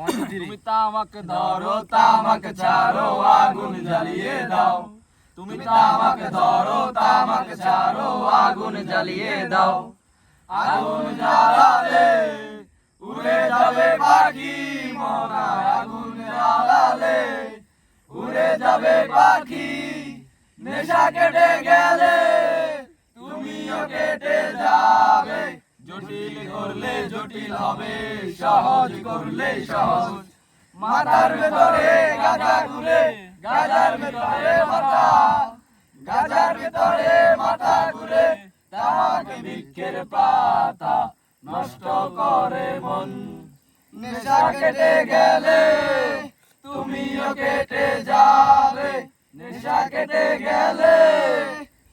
তুমি তামাক ধরো তামাক ছাড়ো আগুন জ্বালিয়ে দাও তুমি তামাক ধরো তামাক ছাড়ো আগুন জ্বালিয়ে দাও আগুন জ্বালালে উড়ে যাবে পাখি মনা আগুন জ্বালালে উড়ে যাবে পাখি নেশা কেটে গেলে তুমিও কেটে যাবে জটিল করলে জটিল হবে সহজ করলে সহজ মাথার ভেতরে গাঁজা ঘুরে গাঁজার ভেতরে মাথা গাঁজার ভেতরে মাথা ঘুরে তামাক বৃক্ষের পাতা নষ্ট করে মন নেশা কেটে গেলে তুমিও কেটে যাবে নেশা কেটে গেলে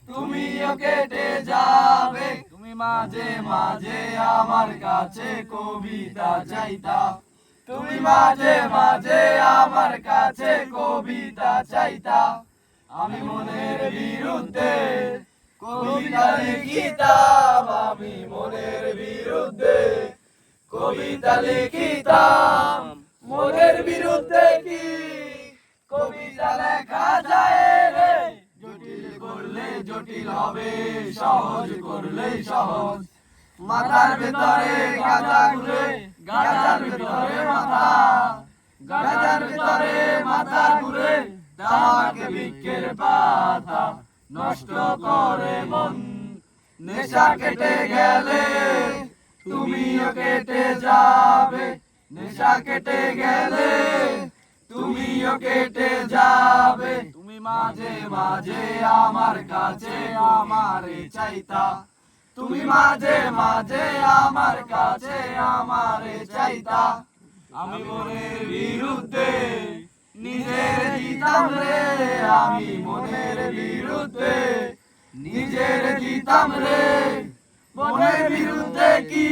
তুমিও কেটে যাবে তুমি মাঝে মাঝে আমার কাছে কবিতা চাইতা তুমি মাঝে মাঝে আমার কাছে কবিতা চাইতা আমি মনের বিরুদ্ধে কবিতা লিখিতাম আমি মনের বিরুদ্ধে কবিতা লিখিতাম মনের বিরুদ্ধে কি কবিতা লেখা যায় রে জটিল করলে জটিল হবে সহজ করলে সহজ মাথার ভেতরে গাঁজা ঘুরে গাঁজার ভেতরে মাথা গাঁজার ভেতরে মাথা ঘুরে তামাক বৃক্ষের পাতা নষ্ট করে মন নেশা কেটে গেলে তুমিও কেটে যাবে নেশা কেটে গেলে তুমিও কেটে যাবে তুমি মাঝে মাঝে আমার কাছে আমারে চাইতা তুমি মাঝে মাঝে আমার কাছে আমারে চাইতা আমি মনের বিরুদ্ধে নিজের দিতাম রে আমি মনের বিরুদ্ধে নিজের দিতাম রে মনের বিরুদ্ধে কি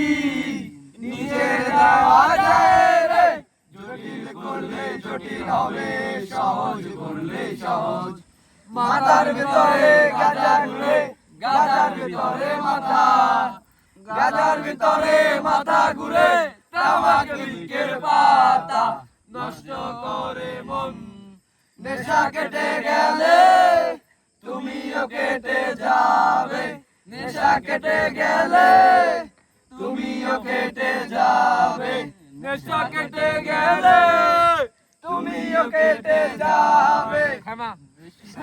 নিজের দেওয়া যায় রে জটিল করলে জটিল হবে সহজ করলে সহজ মাথার ভেতরে গাঁজা ঘুরে গাঁজার ভেতরে মাথা গাঁজার ভেতরে মাথা ঘুরে তামাক বৃক্ষের পাতা নষ্ট করে মন নেশা কেটে গেলে তুমিও কেটে যাবে নেশা কেটে গেলে তুমিও কেটে যাবে নেশা কেটে গেলে তুমিও কেটে যাবে